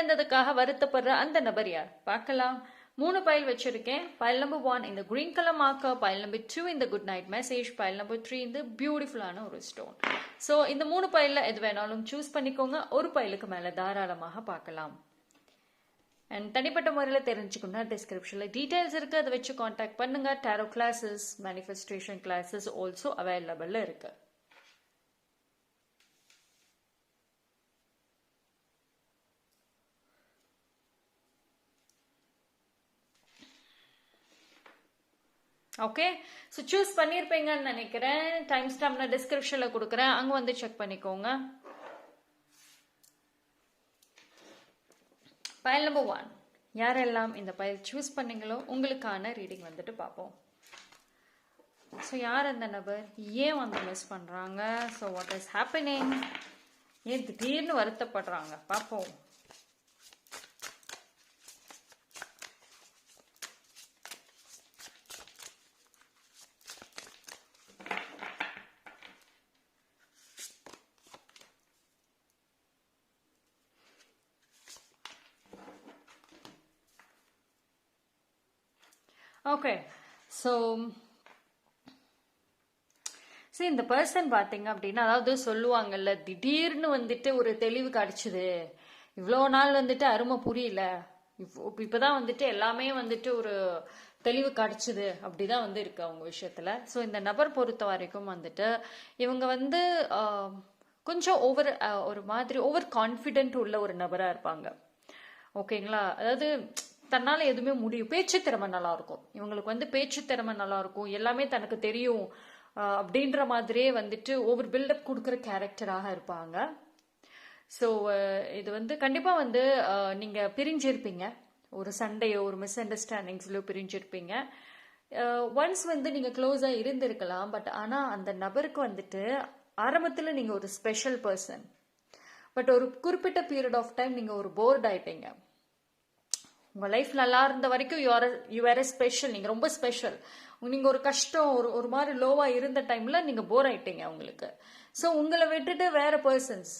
இழந்ததுக்காக வருத்தப்படுற அந்த நபர் யார் பார்க்கலாம். 3 பைல் வச்சிருக்கேன். பைல் நம்பர் 1 இந்த green colour marker, file number 2 இந்த good night message, file number 3 இந்த பியூட்டிஃபுல்லான ஒரு ஸ்டோன். ஸோ இந்த 3 பைலில் எது வேணாலும் சூஸ் பண்ணிக்கோங்க. ஒரு பைலுக்கு மேலே தாராளமாக பார்க்கலாம். அண்ட் தனிப்பட்ட முறையில் தெரிஞ்சுக்கணும்னா டிஸ்கிரிப்ஷனில் டீட்டெயில்ஸ் இருக்குது, அதை வச்சு காண்டாக்ட் பண்ணுங்க. Tarot classes, manifestation classes also available இருக்கு. ஓகே, ஸோ சூஸ் பண்ணியிருப்பீங்கன்னு நினைக்கிறேன். டைம் ஸ்டாம்ப் நான் டிஸ்கிரிப்ஷனில் கொடுக்குறேன், அங்கே வந்து செக் பண்ணிக்கோங்க. பைல் நம்பர் 1 யாரெல்லாம் இந்த பைல் சூஸ் பண்ணீங்களோ உங்களுக்கான ரீடிங் வந்துட்டு பார்ப்போம். ஸோ யார் அந்த நபர், ஏன் வந்து மிஸ் பண்ணுறாங்க, ஸோ வாட் இஸ் ஹேப்பனிங், ஏன் திடீர்னு வருத்தப்படுறாங்க பார்ப்போம். ஓகே, ஸோ சரி, இந்த பர்சன் பார்த்தீங்க அப்படின்னா, அதாவது சொல்லுவாங்கல்ல, திடீர்னு வந்துட்டு ஒரு தெளிவு கிடைச்சிது, இவ்வளோ நாள் வந்துட்டு அருமை புரியல, இப்போதான் வந்துட்டு எல்லாமே வந்துட்டு ஒரு தெளிவு கிடைச்சிது, அப்படிதான் வந்து இருக்கு அவங்க விஷயத்துல. ஸோ இந்த நபர் பொறுத்த வரைக்கும் வந்துட்டு இவங்க வந்து கொஞ்சம் ஒரு மாதிரி ஓவர் கான்ஃபிடென்ட் உள்ள ஒரு நபராக இருப்பாங்க. ஓகேங்களா, அதாவது தன்னால எதுவுமே முடியும், பேச்சு திறமை நல்லா இருக்கும் இவங்களுக்கு, வந்து பேச்சு திறமை நல்லா இருக்கும், எல்லாமே தனக்கு தெரியும் அப்படின்ற மாதிரியே வந்துட்டு ஓவர் பில்டப் கொடுக்குற கேரக்டராக இருப்பாங்க. ஸோ இது வந்து கண்டிப்பா வந்து நீங்க பிரிஞ்சிருப்பீங்க, ஒரு சண்டையோ ஒரு மிஸ் அண்டர்ஸ்டாண்டிங்ஸ்லயோ பிரிஞ்சிருப்பீங்க. ஒன்ஸ் வந்து நீங்க க்ளோஸா இருந்திருக்கலாம், பட் ஆனா அந்த நபருக்கு வந்துட்டு ஆரம்பத்துல நீங்க ஒரு ஸ்பெஷல் பர்சன், பட் ஒரு குறிப்பிட்ட பீரியட் ஆஃப் டைம் நீங்க ஒரு போர்ட் ஆயிட்டீங்க. உங்க லைஃப் நல்லா இருந்த வரைக்கும் யூ ஆர் ஸ்பெஷல், நீங்க ரொம்ப ஸ்பெஷல். நீங்க ஒரு கஷ்டம் ஒரு மாதிரி லோவா இருந்த டைம்ல நீங்க போர் ஆயிட்டீங்க உங்களுக்கு. ஸோ உங்களை விட்டுட்டு வேற பர்சன்ஸ்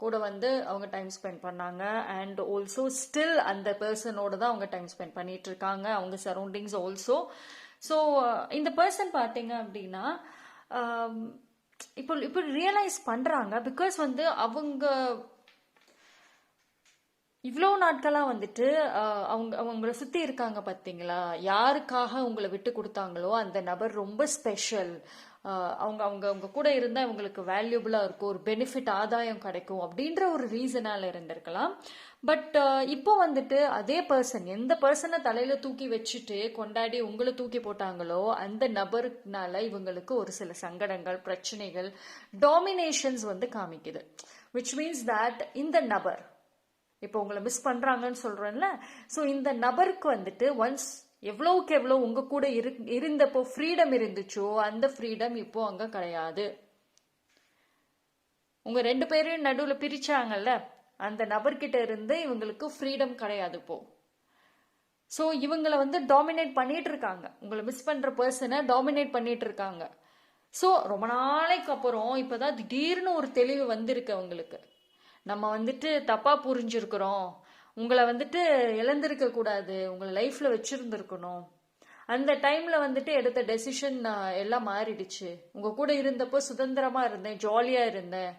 கூட வந்து அவங்க டைம் ஸ்பெண்ட் பண்ணாங்க. அண்ட் ஆல்சோ ஸ்டில் அந்த பர்சனோட தான் அவங்க டைம் ஸ்பெண்ட் பண்ணிட்டு இருக்காங்க, அவங்க சரௌண்டிங்ஸ் ஆல்சோ. ஸோ இந்த பர்சன் பார்த்தீங்க அப்படின்னா இப்போ ரியலைஸ் பண்றாங்க, பிகாஸ் வந்து அவங்க இவ்வளோ நாட்களாக வந்துட்டு அவங்கள சுற்றி இருக்காங்க பார்த்தீங்களா, யாருக்காக உங்களை விட்டு கொடுத்தாங்களோ அந்த நபர் ரொம்ப ஸ்பெஷல், அவங்க அவங்க அவங்க கூட இருந்தால் அவங்களுக்கு வேல்யூபிளாக இருக்கும், ஒரு பெனிஃபிட் ஆதாயம் கிடைக்கும் அப்படின்ற ஒரு ரீசனால் இருந்திருக்கலாம். பட் இப்போ வந்துட்டு அதே பர்சன், எந்த பர்சனை தலையில தூக்கி வச்சுட்டு கொண்டாடி உங்களை தூக்கி போட்டாங்களோ அந்த நபருக்குனால இவங்களுக்கு ஒரு சில சங்கடங்கள், பிரச்சனைகள், டாமினேஷன்ஸ் வந்து காமிக்குது. விச் மீன்ஸ் தட் இந்த நபர் இப்போ உங்களை மிஸ் பண்றாங்கன்னு சொல்றேன்ல, ஸோ இந்த நபருக்கு வந்துட்டு ஒன்ஸ் எவ்வளவுக்கு எவ்வளோ உங்க கூட இருந்தப்போ ஃப்ரீடம் இருந்துச்சோ அந்த ஃப்ரீடம் இப்போ அங்க கிடையாது. உங்க 2 பேரையும் நடுவில் பிரிச்சாங்கல்ல, அந்த நபர்கிட்ட இருந்து இவங்களுக்கு ஃப்ரீடம் கிடையாது இப்போ. ஸோ இவங்களை வந்து டாமினேட் பண்ணிட்டு இருக்காங்க, உங்களை மிஸ் பண்ற பர்சனை டாமினேட் பண்ணிட்டு இருக்காங்க. ஸோ ரொம்ப நாளைக்கு அப்புறம் இப்போதான் திடீர்னு ஒரு தெளிவு வந்திருக்கு அவங்களுக்கு, நம்ம வந்துட்டு தப்பா புரிஞ்சிருக்கிறோம், உங்களை வந்துட்டு இழந்திருக்க கூடாது, உங்களை லைஃப்ல வச்சிருந்துருக்கணும், அந்த டைம்ல வந்துட்டு எடுத்த டெசிஷன் எல்லாம் மாறிடுச்சு, உங்க கூட இருந்தப்போ சுதந்திரமா இருந்தேன், ஜாலியா இருந்தேன்,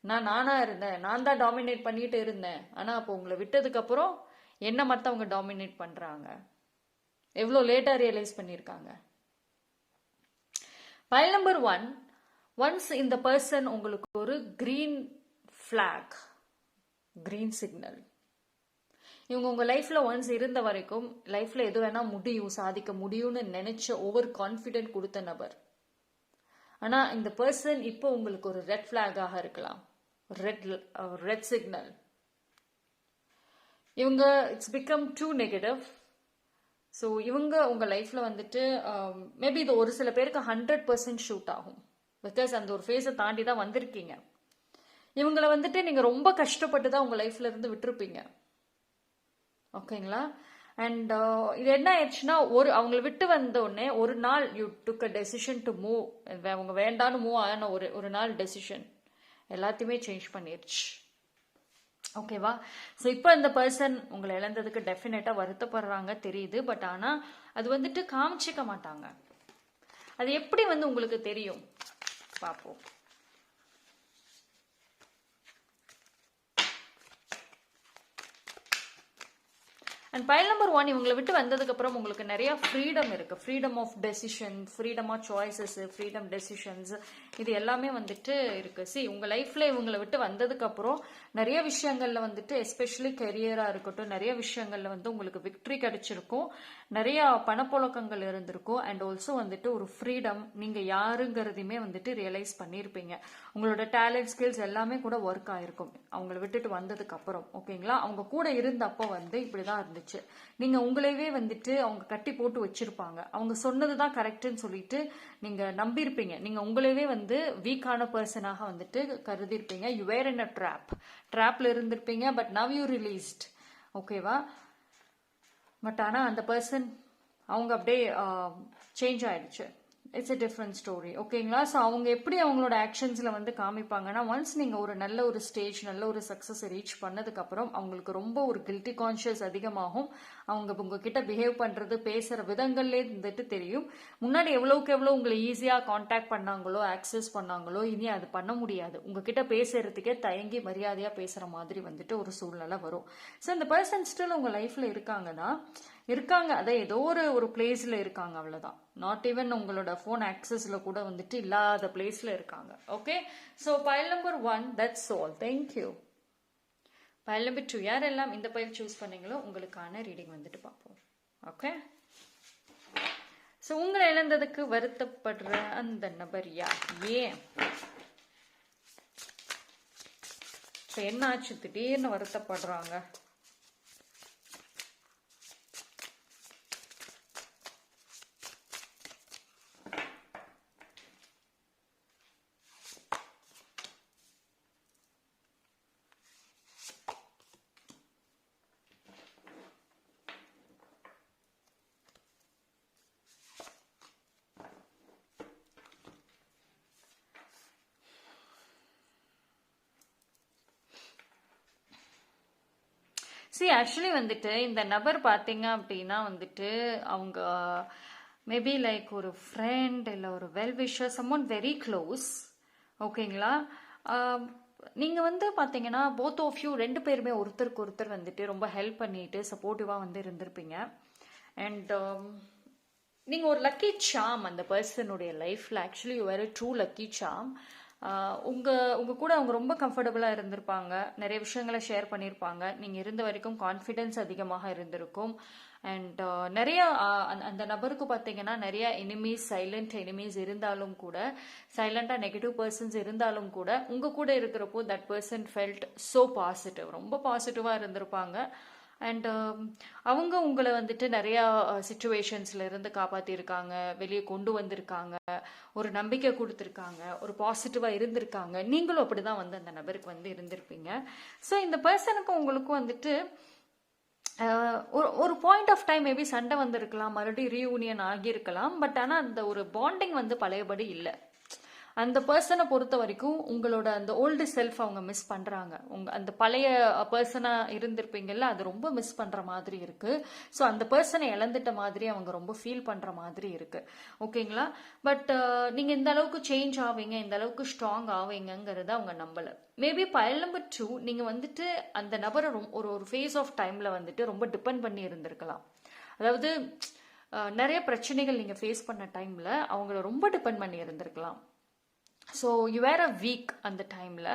நானா இருந்தேன், நான் தான் டாமினேட் பண்ணிட்டு இருந்தேன், ஆனா அப்போ உங்களை விட்டதுக்கு அப்புறம் என்ன மத்தவங்க டாமினேட் பண்றாங்க, எவ்வளோ லேட்டா ரியலைஸ் பண்ணிருக்காங்க. பைல் நம்பர் 1, ஒன்ஸ் இந்த பர்சன் உங்களுக்கு ஒரு கிரீன் ஃபிளாக், கிரீன் சிக்னல், இவங்க உங்க லைஃப்ல ஒன்ஸ் இருந்த வரைக்கும் லைஃப்ல எது வேணா முடியும், சாதிக்க முடியும்னு நினைச்ச ஓவர் கான்பிடென்ட் கொடுத்த நபர். ஆனா இந்த பர்சன் இப்போ உங்களுக்கு ஒரு ரெட் ஃபிளாகாக இருக்கலாம், ரெட் சிக்னல். இவங்க it's become to negative. So இவங்க உங்க லைஃப்ல வந்துட்டு மேபி இது ஒரு சில பேருக்கு 100% ஷூட் ஆகும், பிகாஸ் அந்த ஒரு ஃபேஸை தாண்டி தான் வந்திருக்கீங்க. இவங்களை வந்துட்டு நீங்க ரொம்ப கஷ்டப்பட்டு தான் உங்க லைஃப்ல இருந்து விட்டுருப்பீங்க. ஓகேங்களா, அண்ட் இது என்ன ஆயிடுச்சுன்னா, அவங்கள விட்டு வந்த உடனே ஒரு நாள் you took a decision to move, அவங்க வேண்டான்னு மூவ் ஆன ஒரு நாள் டெசிஷன் எல்லாத்தையுமே சேஞ்ச் பண்ணிருச்சு. ஓகேவா? ஸோ இப்போ இந்த பர்சன் உங்களை இழந்ததுக்கு டெஃபினட்டாக வருத்தப்படுறாங்க தெரியுது. பட் ஆனால் அது வந்துட்டு காமிச்சிக்க மாட்டாங்க. அது எப்படி வந்து உங்களுக்கு தெரியும் பார்ப்போம். அண்ட் பைல் நம்பர் 1, இவங்களை விட்டு வந்ததுக்கு அப்புறம் உங்களுக்கு நிறைய ஃப்ரீடம் இருக்கு. Freedom of decision, freedom of choices, freedom decisions, இது எல்லாமே வந்துட்டு இருக்கு. சி, உங்க லைஃப்ல இவங்களை விட்டு வந்ததுக்கு அப்புறம் நிறைய விஷயங்கள்ல வந்துட்டு எஸ்பெஷலி கெரியரா இருக்கட்டும், நிறைய விஷயங்கள்ல வந்து உங்களுக்கு விக்டரி கிடைச்சிருக்கும், நிறைய பணப்புழக்கங்கள் இருந்திருக்கும். அண்ட் ஆல்சோ வந்துட்டு ஒரு ஃப்ரீடம், நீங்க யாருங்கிறதையுமே வந்துட்டு ரியலைஸ் பண்ணியிருப்பீங்க. உங்களோட டேலண்ட், ஸ்கில்ஸ் எல்லாமே கூட ஒர்க் ஆயிருக்கும் அவங்கள விட்டுட்டு வந்ததுக்கு அப்புறம். ஓகேங்களா? அவங்க கூட இருந்தப்போ வந்து இப்படிதான் இருந்துச்சு. நீங்க உங்களையே வந்துட்டு அவங்க கட்டி போட்டு வச்சிருப்பாங்க. அவங்க சொன்னதுதான் கரெக்ட்னு சொல்லிட்டு நீங்க நம்பியிருப்பீங்க. நீங்க உங்களையே வந்து வீக்கான பர்சனாக வந்துட்டு கருதிருப்பீங்க. யூ வேர் இன் அ ட்ராப்ல இருந்திருப்பீங்க. But now you released. ஓகேவா? பட் ஆனால் அந்த பர்சன் அவங்க அப்படியே சேஞ்ச் ஆயிடுச்சு. It's a different story. ஓகேங்களா? ஸோ அவங்க எப்படி அவங்களோட ஆக்ஷன்ஸில் வந்து காமிப்பாங்கன்னா, ஒன்ஸ் நீங்கள் ஒரு நல்ல ஒரு ஸ்டேஜ், நல்ல ஒரு சக்ஸஸ் ரீச் பண்ணதுக்கப்புறம் அவங்களுக்கு ரொம்ப ஒரு கில்ட்டி கான்ஷியஸ் அதிகமாகும். அவங்க உங்ககிட்ட பிஹேவ் பண்ணுறது, பேசுகிற விதங்கள்லேயே வந்துட்டு தெரியும். முன்னாடி எவ்வளோக்கு எவ்வளோ உங்களை ஈஸியாக காண்டாக்ட் பண்ணாங்களோ, ஆக்சஸ் பண்ணாங்களோ, இனி அது பண்ண முடியாது. உங்ககிட்ட பேசுறதுக்கே தயங்கி மரியாதையாக பேசுகிற மாதிரி வந்துட்டு ஒரு சூழ்நிலை வரும். ஸோ இந்த பர்சன் ஸ்டில் உங்கள் லைஃப்பில் இருக்காங்க. அதை ஏதோ ஒரு பிளேஸில் இருக்காங்க, அவ்வளோதான். நாட் ஈவன் உங்களோட ஃபோன் ஆக்சஸ்ல கூட வந்துட்டு இல்லாத பிளேஸ்ல இருக்காங்க. Okay? So file number 1, that's all. Thank you. File number 2, யாரெல்லாம் இந்த பைல் சூஸ் பண்ணீங்களோ உங்களுக்கான ரீடிங் வந்துட்டு பார்ப்போம். ஓகே? ஸோ உங்களை இழந்ததுக்கு வருத்தப்படுற அந்த நபர் யார்? ஏன்? என்ன ஆச்சு திடீர்னு வருத்தப்படுறாங்க? சி, ஆக்சுவலி வந்துட்டு இந்த நபர் பார்த்தீங்க அப்படின்னா வந்துட்டு அவங்க மேபி லைக் ஒரு ஃப்ரெண்ட் இல்லை ஒரு வெல் விஷர், சம்மோன் வெரி க்ளோஸ். ஓகேங்களா? நீங்கள் வந்து பார்த்தீங்கன்னா போத் ஆஃப் யூ, 2 பேருமே ஒருத்தருக்கு ஒருத்தர் வந்துட்டு ரொம்ப ஹெல்ப் பண்ணிட்டு சப்போர்ட்டிவாக வந்து இருந்திருப்பீங்க. அண்ட் நீங்கள் ஒரு லக்கி சாம் அந்த பர்சனுடைய லைஃப்பில். Actually you were true lucky Sam. உங்க கூட அவங்க ரொம்ப கம்ஃபர்டபுளாக இருந்திருப்பாங்க. நிறைய விஷயங்களை ஷேர் பண்ணியிருப்பாங்க. நீங்கள் இருந்த வரைக்கும் கான்ஃபிடென்ஸ் அதிகமாக இருந்திருக்கும். அண்ட் நிறைய அந்த நபருக்கு பார்த்தீங்கன்னா நிறைய எனிமீஸ், சைலண்ட் எனிமீஸ் இருந்தாலும் கூட, சைலண்டாக நெகட்டிவ் பர்சன்ஸ் இருந்தாலும் கூட, உங்கள் கூட இருக்கிறப்போ that person felt so positive, ரொம்ப பாசிட்டிவாக இருந்திருப்பாங்க. அண்ட் அவங்க உங்களை வந்துட்டு நிறையா சுச்சுவேஷன்ஸ்ல இருந்து காப்பாற்றிருக்காங்க, வெளியே கொண்டு வந்திருக்காங்க, ஒரு நம்பிக்கை கொடுத்துருக்காங்க, ஒரு பாசிட்டிவாக இருந்திருக்காங்க. நீங்களும் அப்படிதான் வந்து அந்த நபருக்கு வந்து இருந்திருப்பீங்க. ஸோ இந்த பர்சனுக்கும் உங்களுக்கும் வந்துட்டு ஒரு பாயிண்ட் ஆஃப் டைம் மேபி சண்டை வந்திருக்கலாம், மறுபடியும் ரீயூனியன் ஆகியிருக்கலாம். பட் ஆனால் அந்த ஒரு பாண்டிங் வந்து பழையபடி இல்லை. அந்த பர்சனை பொறுத்த வரைக்கும் உங்களோட அந்த ஓல்டு செல்ஃப் அவங்க மிஸ் பண்றாங்க. அந்த பழைய பர்சனா இருந்திருப்பீங்கல்ல, அது ரொம்ப மிஸ் பண்ற மாதிரி இருக்கு. ஸோ அந்த பர்சனை இழந்துட்ட மாதிரி அவங்க ரொம்ப ஃபீல் பண்ற மாதிரி இருக்கு. ஓகேங்களா? பட் நீங்க இந்த அளவுக்கு சேஞ்ச் ஆவீங்க, இந்த அளவுக்கு ஸ்ட்ராங் ஆவீங்கிறத அவங்க நம்பல. மேபி பைல் நம்பர் 2, நீங்க வந்துட்டு அந்த நபரை ஒரு ஃபேஸ் ஆஃப் டைம்ல வந்துட்டு ரொம்ப டிபெண்ட் பண்ணி இருந்திருக்கலாம். அதாவது நிறைய பிரச்சனைகள் நீங்க ஃபேஸ் பண்ண டைம்ல அவங்கள ரொம்ப டிபெண்ட் பண்ணி இருந்திருக்கலாம். So you were a weak அந்த டைமில்.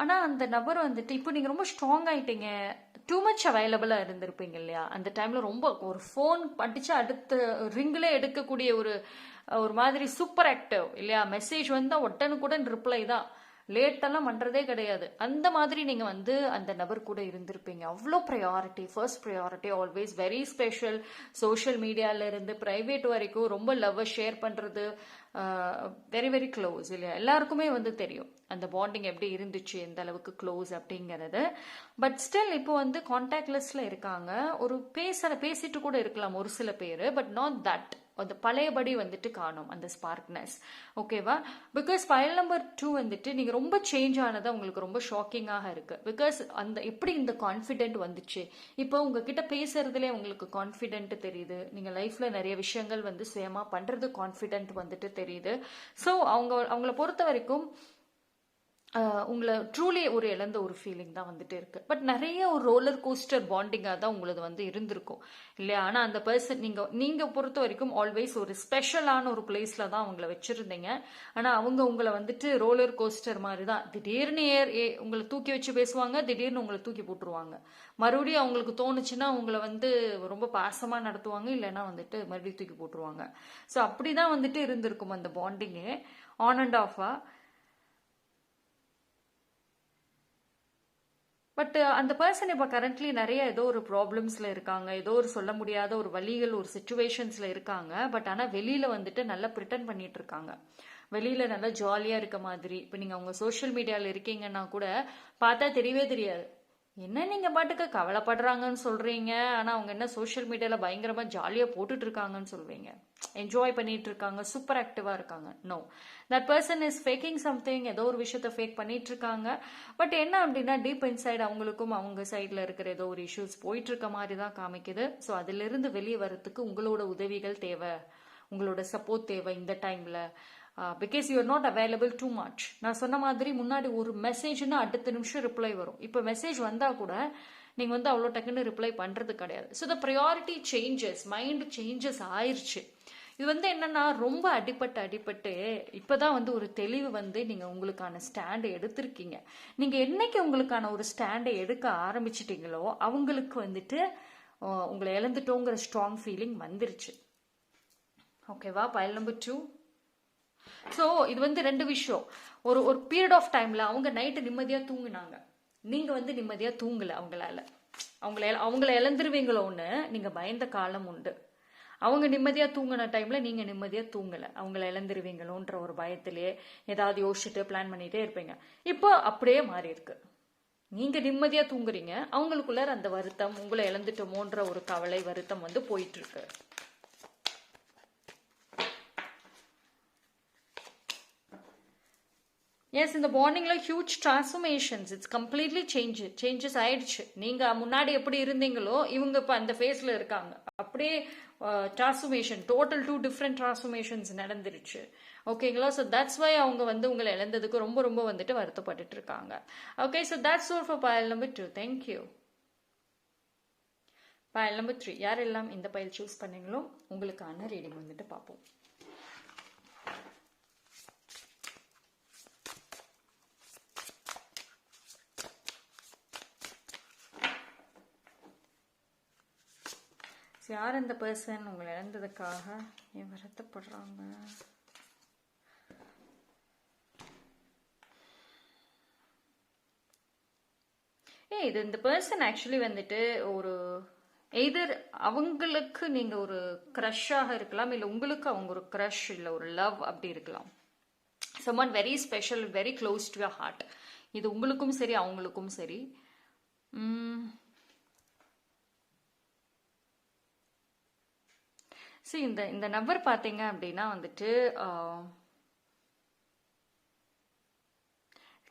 ஆனால் அந்த நபர் வந்துட்டு இப்போ நீங்கள் ரொம்ப ஸ்ட்ராங் ஆகிட்டீங்க, டூ மச் அவைலபிளாக இருந்திருப்பீங்க இல்லையா? அந்த டைமில் ரொம்ப ஒரு ஃபோன் படித்து அடுத்த ரிங்கில் எடுக்கக்கூடிய ஒரு மாதிரி சூப்பர் ஆக்டிவ் இல்லையா? மெசேஜ் வந்தால் உடனுக்குடன் ரிப்ளை தான், லேட்டெல்லாம் பண்ணுறதே கிடையாது. அந்த மாதிரி நீங்கள் வந்து அந்த நபர் கூட இருந்திருப்பீங்க. அவ்வளோ priority, first priority, always very special. Social மீடியாவிலேருந்து ப்ரைவேட் வரைக்கும் ரொம்ப லவ்வை ஷேர் பண்ணுறது, வெரி வெரி க்ளோஸ் இல்லையா? எல்லாருக்குமே வந்து தெரியும் அந்த பாண்டிங் எப்படி இருந்துச்சு, எந்த அளவுக்கு க்ளோஸ் அப்படிங்கிறது. பட் ஸ்டில் இப்போ வந்து கான்டாக்ட் லிஸ்ட்ல இருக்காங்க. ஒரு பேசிட்டு கூட இருக்கலாம் ஒரு சில பேர், பட் நாட் தட். அந்த பழையபடி வந்துட்டு காணும் அந்த ஸ்பார்க்னஸ். ஓகேவா? பிகாஸ் ஃபைல் நம்பர் 2 வந்துட்டு நீங்க ரொம்ப சேஞ்ச் ஆனது உங்களுக்கு ரொம்ப ஷாக்கிங்காக இருக்கு. பிகாஸ் அந்த எப்படி இந்த கான்ஃபிடென்ட் வந்துச்சு, இப்போ உங்ககிட்ட பேசுறதுல உங்களுக்கு கான்ஃபிடென்ட் தெரியுது, நீங்க லைஃப்ல நிறைய விஷயங்கள் வந்து சுயமா பண்றது கான்ஃபிடென்ட் வந்துட்டு தெரியுது. ஸோ அவங்கள பொறுத்த வரைக்கும் உங்களை ட்ரூலி ஒரு இழந்த ஒரு ஃபீலிங் தான் வந்துட்டு இருக்கு. பட் நிறைய ஒரு ரோலர் கோஸ்டர் பாண்டிங்காக தான் உங்களது வந்து இருந்திருக்கும் இல்லையா? ஆனால் அந்த பர்சன் நீங்க பொறுத்த வரைக்கும் ஆல்வேஸ் ஒரு ஸ்பெஷலான ஒரு பிளேஸ்ல தான் அவங்கள வச்சிருந்தீங்க. ஆனால் அவங்க உங்களை வந்துட்டு ரோலர் கோஸ்டர் மாதிரி தான் திடீர்னு உங்களை தூக்கி வச்சு பேசுவாங்க, திடீர்னு உங்களை தூக்கி போட்டுருவாங்க. மறுபடியும் அவங்களுக்கு தோணுச்சுன்னா உங்களை வந்து ரொம்ப பாசமா நடத்துவாங்க, இல்லைன்னா வந்துட்டு மறுபடியும் தூக்கி போட்டுருவாங்க. ஸோ அப்படிதான் வந்துட்டு இருந்திருக்கும் அந்த பாண்டிங்கே ஆன் அண்ட் ஆஃபா. பட் அந்த பர்சன் இப்போ கரண்ட்லி நிறைய ஏதோ ஒரு ப்ராப்ளம்ஸ்ல இருக்காங்க, ஏதோ ஒரு சொல்ல முடியாத ஒரு வழிகள் ஒரு சுச்சுவேஷன்ஸ்ல இருக்காங்க. பட் ஆனால் வெளியில வந்துட்டு நல்லா ப்ரிட்டன் பண்ணிட்டு இருக்காங்க, வெளியில நல்லா ஜாலியா இருக்க மாதிரி. இப்போ நீங்க அவங்க சோஷியல் மீடியால இருக்கீங்கன்னா கூட பார்த்தா தெரியவே தெரியாது. என்ன நீங்க பாட்டுக்கு கவலைப்படுறாங்கன்னு சொல்றீங்க, ஆனா அவங்க என்ன சோஷியல் மீடியால பயங்கரமா ஜாலியா போட்டுட்டு இருக்காங்கன்னு சொல்வீங்க, என்ஜாய் பண்ணிட்டு இருக்காங்க, சூப்பர் ஆக்டிவா இருக்காங்க. No, that person is faking something. ஏதோ ஒரு விஷயத்த ஃபேக் பண்ணிட்டு இருக்காங்க. பட் என்ன அப்படின்னா டீப் இன்சைட் அவங்களுக்கும் அவங்க சைட்ல இருக்கிற ஏதோ ஒரு இஷ்யூஸ் போயிட்டு இருக்க மாதிரி தான் காமிக்குது. ஸோ அதுல இருந்து வெளியே வர்றதுக்கு உங்களோட உதவிகள் தேவை, உங்களோட சப்போர்ட் தேவை இந்த டைம்ல. Because you are not available too much. நான் சொன்ன மாதிரி முன்னாடி ஒரு மெசேஜ்னா அடுத்த நிமிஷம் ரிப்ளை வரும். இப்போ மெசேஜ் வந்தா கூட நீங்க வந்து அவ்வளோ டக்குன்னு ரிப்ளை பண்றது கிடையாது. So the priority changes, mind changes ஆயிடுச்சு. இது வந்து என்னன்னா ரொம்ப அடிபட்டு இப்பதான் வந்து ஒரு தெளிவு வந்து நீங்க உங்களுக்கான ஸ்டாண்டை எடுத்திருக்கீங்க. நீங்க என்னைக்கு உங்களுக்கான ஒரு ஸ்டாண்டை எடுக்க ஆரம்பிச்சிட்டீங்களோ அவங்களுக்கு வந்துட்டு உங்களை இழந்துட்டோங்கிற ஸ்ட்ராங் ஃபீலிங் வந்துருச்சு. ஓகேவா? File number 2. ஸோ இது வந்து ரெண்டு விஷயம். ஒரு பீரியட் ஆஃப் டைம்ல அவங்க நைட்டு நிம்மதியா தூங்குனாங்க, நீங்க வந்து நிம்மதியா தூங்கல. அவங்கள இழந்துருவீங்களோன்னு நீங்க பயந்த காலம் உண்டு. அவங்க நிம்மதியா தூங்கின டைம்ல நீங்க நிம்மதியா தூங்கல, அவங்கள இழந்துருவீங்களோன்ற ஒரு பயத்திலேயே ஏதாவது யோசிச்சுட்டு பிளான் பண்ணிட்டே இருப்பீங்க. இப்போ அப்படியே மாறி இருக்கு. நீங்க நிம்மதியா தூங்குறீங்க, அவங்களுக்குள்ள அந்த வருத்தம், உங்களை இழந்துட்டோமோன்ற ஒரு கவலை வருத்தம் வந்து போயிட்டு இருக்கு. எஸ், இந்த பாண்டிங்ல huge transformations, it's completely changes ஆயிடுச்சு. நீங்க முன்னாடி எப்படி இருந்தீங்களோ இவங்க இப்போ அந்த ஃபேஸ்ல இருக்காங்க. அப்படியே டிரான்ஸ்ஃபர்மேஷன், டோட்டல் 2 டிஃப்ரெண்ட் டிரான்ஸ்ஃபர்மேஷன்ஸ் நடந்துருச்சு. ஓகேங்களா? ஸோ தட்ஸ் வை அவங்க வந்து உங்களை இழந்ததுக்கு ரொம்ப ரொம்ப வந்துட்டு வருத்தப்பட்டுட்டு இருக்காங்க. Okay, so that's all for file number 2. Thank you. File number 3 யாரெல்லாம் இந்த பைல் சூஸ் பண்ணீங்களோ உங்களுக்கான ரீடிங் வந்துட்டு பார்ப்போம். யார் இந்த பர்சன் உங்களை இழந்ததுக்காக ஏன் வருத்தப்படுறாங்க? இது இந்த பர்சன் ஆக்சுவலி வந்துட்டு ஒரு எய்தர் அவங்களுக்கு நீங்க ஒரு க்ரஷ்ஷாக இருக்கலாம், இல்லை உங்களுக்கு அவங்க ஒரு க்ரஷ் இல்லை ஒரு லவ் அப்படி இருக்கலாம். someone very special, very close to your heart. இது உங்களுக்கும் சரி அவங்களுக்கும் சரி. சரி, இந்த நம்பர் பார்த்தீங்க அப்படின்னா வந்துட்டு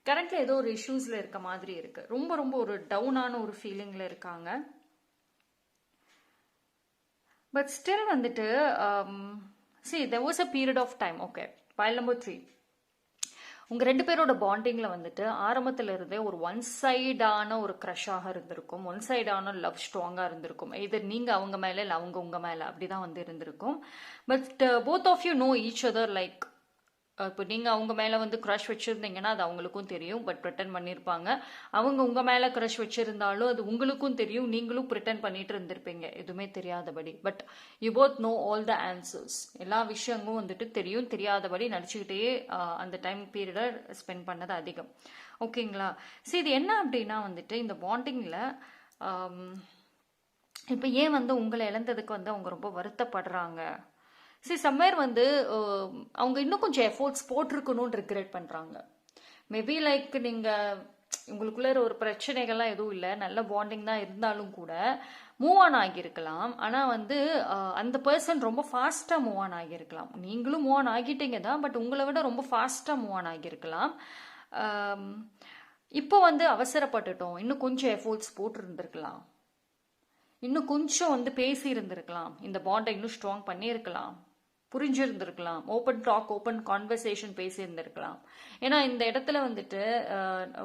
கரண்ட்ல ஏதோ ஒரு இஷ்யூஸ்ல இருக்க மாதிரி இருக்கு. ரொம்ப ரொம்ப ஒரு டவுனான ஒரு ஃபீலிங்ல இருக்காங்க. பட் ஸ்டில் வந்துட்டு see there was a period of time. Okay, pile number 3. உங்க 2 பேரோட பாண்டிங்ல வந்துட்டு ஆரம்பத்துல இருந்தே ஒரு ஒன் சைடான ஒரு க்ரஷாக இருந்திருக்கும், ஒன் சைடான லவ் ஸ்ட்ராங்கா இருந்திருக்கும். எதர் நீங்க அவங்க மேல இல்லை அவங்க உங்க மேல அப்படிதான் வந்து இருந்திருக்கும். But both of you know each other. Like இப்போ நீங்க அவங்க மேல வந்து க்ரஷ் வச்சிருந்தீங்கன்னா அது அவங்களுக்கும் தெரியும், பட் ப்ரிட்டன் பண்ணிருப்பாங்க. அவங்க உங்க மேல க்ரஷ் வச்சிருந்தாலும் அது உங்களுக்கும் தெரியும், நீங்களும் ப்ரிட்டன் பண்ணிட்டு இருந்திருப்பீங்க எதுவுமே தெரியாதபடி. But you both know all the answers. எல்லா விஷயங்களும் வந்துட்டு தெரியும், தெரியாதபடி நடிச்சுக்கிட்டே அந்த டைம் பீரியட ஸ்பெண்ட் பண்ணது அதிகம். ஓகேங்களா? சரி, இது என்ன அப்படின்னா வந்துட்டு இந்த பாண்டிங்ல இப்போ ஏன் வந்து உங்களை இழந்ததுக்கு வந்து அவங்க ரொம்ப வருத்தப்படுறாங்க. சரி, சம்வேர் வந்து அவங்க இன்னும் கொஞ்சம் எஃபோர்ட்ஸ் போட்டிருக்கணும்னு ரிக்ரெட் பண்றாங்க. மேபி லைக் நீங்க உங்களுக்குள்ள ஒரு பிரச்சனைகள்லாம் எதுவும் இல்லை, நல்ல பாண்டிங் தான் இருந்தாலும் கூட மூவ் ஆன் ஆகியிருக்கலாம். ஆனால் வந்து அந்த பர்சன் ரொம்ப ஃபாஸ்ட்டாக மூவ் ஆன் ஆகியிருக்கலாம். நீங்களும் மூவ் ஆன் ஆகிட்டீங்க தான், பட் உங்களை விட ரொம்ப ஃபாஸ்ட்டாக மூவ் ஆன் ஆகியிருக்கலாம். இப்போ வந்து அவசரப்பட்டுட்டோம், இன்னும் கொஞ்சம் எஃபோர்ட்ஸ் போட்டிருந்துருக்கலாம், இன்னும் கொஞ்சம் வந்து பேசி இருந்திருக்கலாம், இந்த பாண்டை இன்னும் ஸ்ட்ராங் பண்ணியிருக்கலாம், புரிஞ்சிருந்திருக்கலாம், ஓப்பன் டாக் ஓப்பன் கான்வர்சேஷன் பேசியிருந்திருக்கலாம். ஏன்னா இந்த இடத்துல வந்துட்டு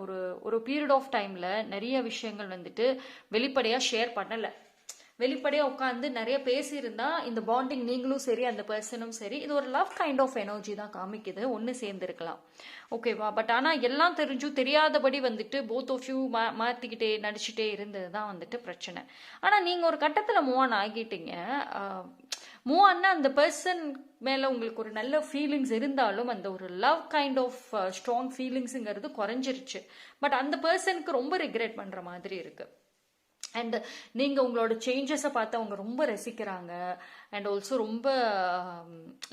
ஒரு ஒரு பீரியட் ஆஃப் டைம்ல நிறைய விஷயங்கள் வந்துட்டு வெளிப்படையாக ஷேர் பண்ணலை. வெளிப்படையாக உட்காந்து நிறைய பேசியிருந்தா இந்த பாண்டிங் நீங்களும் சரி அந்த பர்சனும் சரி இது ஒரு லவ் கைண்ட் ஆஃப் எனர்ஜி தான் காமிக்குது, ஒன்று சேர்ந்துருக்கலாம். ஓகேவா? பட் ஆனால் எல்லாம் தெரிஞ்சும் தெரியாதபடி வந்துட்டு போத் ஆஃப் யூ மாற்றிக்கிட்டே நடிச்சுட்டே இருந்தது தான் வந்துட்டு பிரச்சனை. ஆனால் நீங்கள் ஒரு கட்டத்தில் மூவ் ஆன் ஆகிட்டீங்க. மூவ் ஆனா அந்த பர்சன் மேலே உங்களுக்கு ஒரு நல்ல ஃபீலிங்ஸ் இருந்தாலும் அந்த ஒரு லவ் கைண்ட் ஆஃப் ஸ்ட்ராங் ஃபீலிங்ஸுங்கிறது குறைஞ்சிருச்சு. பட் அந்த பர்சனுக்கு ரொம்ப ரிக்ரெட் பண்ணுற மாதிரி இருக்கு. அண்ட் நீங்கள் உங்களோட சேஞ்சஸை பார்த்து அவங்க ரொம்ப ரசிக்கிறாங்க. அண்ட் ஆல்சோ ரொம்ப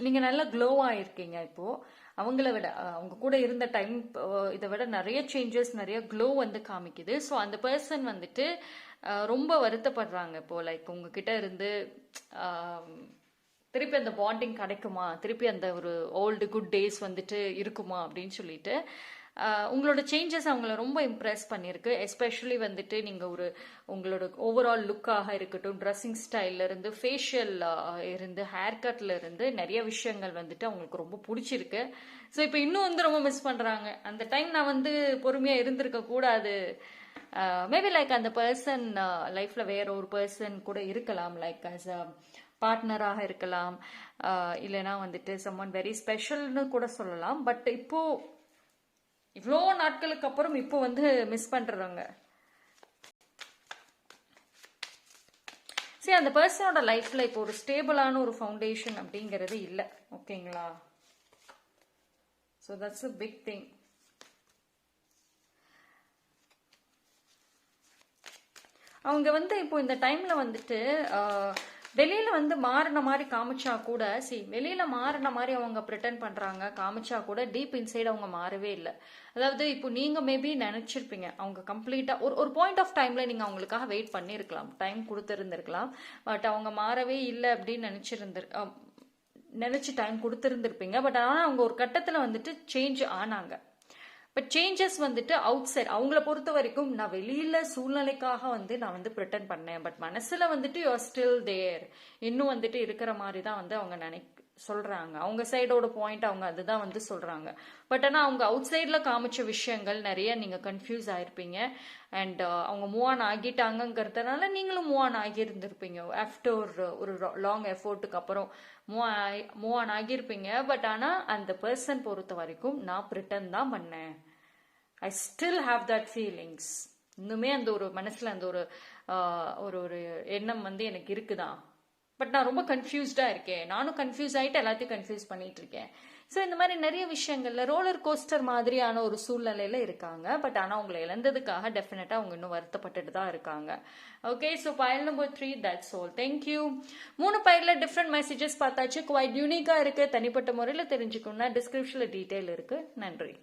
நீங்கள் நல்லா க்ளோவாக இருக்கீங்க இப்போது. அவங்கள விட அவங்க கூட இருந்த டைம் இதை விட நிறைய சேஞ்சஸ், நிறைய க்ளோ வந்து காமிக்குது. ஸோ அந்த பர்சன் வந்துட்டு ரொம்ப வருத்தப்படுறாங்க இப்போது. லைக் உங்ககிட்ட இருந்து திருப்பி அந்த பாண்டிங் கிடைக்குமா, திருப்பி அந்த ஒரு ஓல்டு குட் டேஸ் வந்துட்டு இருக்குமா அப்படின்னு சொல்லிட்டு உங்களோட சேஞ்சஸ் அவங்கள ரொம்ப இம்ப்ரெஸ் பண்ணியிருக்கு. எஸ்பெஷலி வந்துட்டு நீங்கள் ஒரு உங்களோட ஓவரால் லுக்காக இருக்கட்டும், ட்ரெஸ்ஸிங் ஸ்டைல்ல இருந்து, ஃபேஷியல் இருந்து, ஹேர் கட்ல இருந்து நிறைய விஷயங்கள் வந்துட்டு அவங்களுக்கு ரொம்ப பிடிச்சிருக்கு. ஸோ இப்போ இன்னும் வந்து ரொம்ப மிஸ் பண்ணுறாங்க. அந்த டைம் நான் வந்து பொறுமையாக இருந்திருக்க கூடாது. மேபி லைக் அந்த பர்சன் லைஃப்ல வேற ஒரு பர்சன் கூட இருக்கலாம், லைக் ஆஸ் அ பார்ட்னராக இருக்கலாம், இல்லைனா வந்துட்டு சம்மன் வெரி ஸ்பெஷல்னு கூட சொல்லலாம். பட் இப்போ இவ்வளோ நாட்களுக்கு அப்புறம் இப்போ வந்து மிஸ் பண்றாங்க. சரி, அந்த பர்சனோட லைஃப்ல இப்போ ஒரு ஸ்டேபிளான ஒரு ஃபவுண்டேஷன் அப்படிங்கிறது இல்லை. ஓகேங்களா? So that's a big thing. அவங்க வந்து இப்போ இந்த டைம்ல வந்துட்டு வெளியில வந்து மாறின மாதிரி காமிச்சா கூட, வெளியில மாறின மாதிரி அவங்க ப்ரிட்டன் பண்றாங்க, காமிச்சா கூட டீப் இன்சைட் அவங்க மாறவே இல்லை. அதாவது இப்போ நீங்க மேபி நினைச்சிருப்பீங்க அவங்க கம்ப்ளீட்டா ஒரு பாயிண்ட் ஆஃப் டைம்ல நீங்க அவங்களுக்காக வெயிட் பண்ணிருக்கலாம், டைம் கொடுத்துருந்துருக்கலாம். பட் அவங்க மாறவே இல்லை அப்படின்னு நினைச்சு டைம் கொடுத்துருந்துருப்பீங்க. பட் ஆனால் அவங்க ஒரு கட்டத்தில் வந்துட்டு சேஞ்ச் ஆனாங்க. பட் சேஞ்சஸ் வந்துட்டு அவுட் சைட் அவங்கள பொறுத்த வரைக்கும் நான் வெளியில சூழ்நிலைக்காக வந்து நான் வந்து ப்ரிட்டன் பண்ணேன், பட் மனசுல வந்துட்டு யூ ஆர் ஸ்டில் தேர், இன்னும் வந்துட்டு இருக்கிற மாதிரி தான் வந்து அவங்க சொல்றாங்க. அவங்க சைடோட பாயிண்ட் அவங்க அதுதான் வந்து சொல்றாங்க. பட் ஆனால் அவங்க அவுட் சைட்ல காமிச்ச விஷயங்கள் நிறைய நீங்க கன்ஃபியூஸ் ஆயிருப்பீங்க. அண்ட் அவங்க மூவ் ஆன் ஆகிட்டாங்கிறதுனால நீங்களும் மூவ் ஆன் ஆகியிருந்திருப்பீங்க. ஆஃப்டர் ஒரு லாங் எஃபோர்ட்டுக்கு அப்புறம் மூவ் ஆன் ஆகியிருப்பீங்க. பட் ஆனால் அந்த பர்சன் பொறுத்த வரைக்கும் நான் ப்ரிட்டன் தான் பண்ணேன், I still have that feelings. இன்னுமே அந்த ஒரு மனசுல அந்த ஒரு எண்ணம் வந்து எனக்கு இருக்குதான். பட் நான் ரொம்ப கன்ஃபியூஸ்டாக இருக்கேன், நானும் கன்ஃபியூஸ் ஆகிட்டு எல்லாத்தையும் கன்ஃபியூஸ் பண்ணிட்டு இருக்கேன். ஸோ இந்த மாதிரி நிறைய விஷயங்கள்ல ரோலர் கோஸ்டர் மாதிரியான ஒரு சூழ்நிலையில இருக்காங்க. பட் ஆனால் அவங்களை இழந்ததுக்காக டெஃபினட்டாக அவங்க இன்னும் வருத்தப்பட்டுட்டு தான் இருக்காங்க. Okay, so file number 3 that's all. Thank you. 3 பைலில் டிஃப்ரெண்ட் மெசேஜஸ் பார்த்தாச்சு, குவைட் யூனிக்காக இருக்கு. தனிப்பட்ட முறையில் தெரிஞ்சுக்கணும்னா டிஸ்கிரிப்ஷனில் டீட்டெயில் இருக்கு. நன்றி.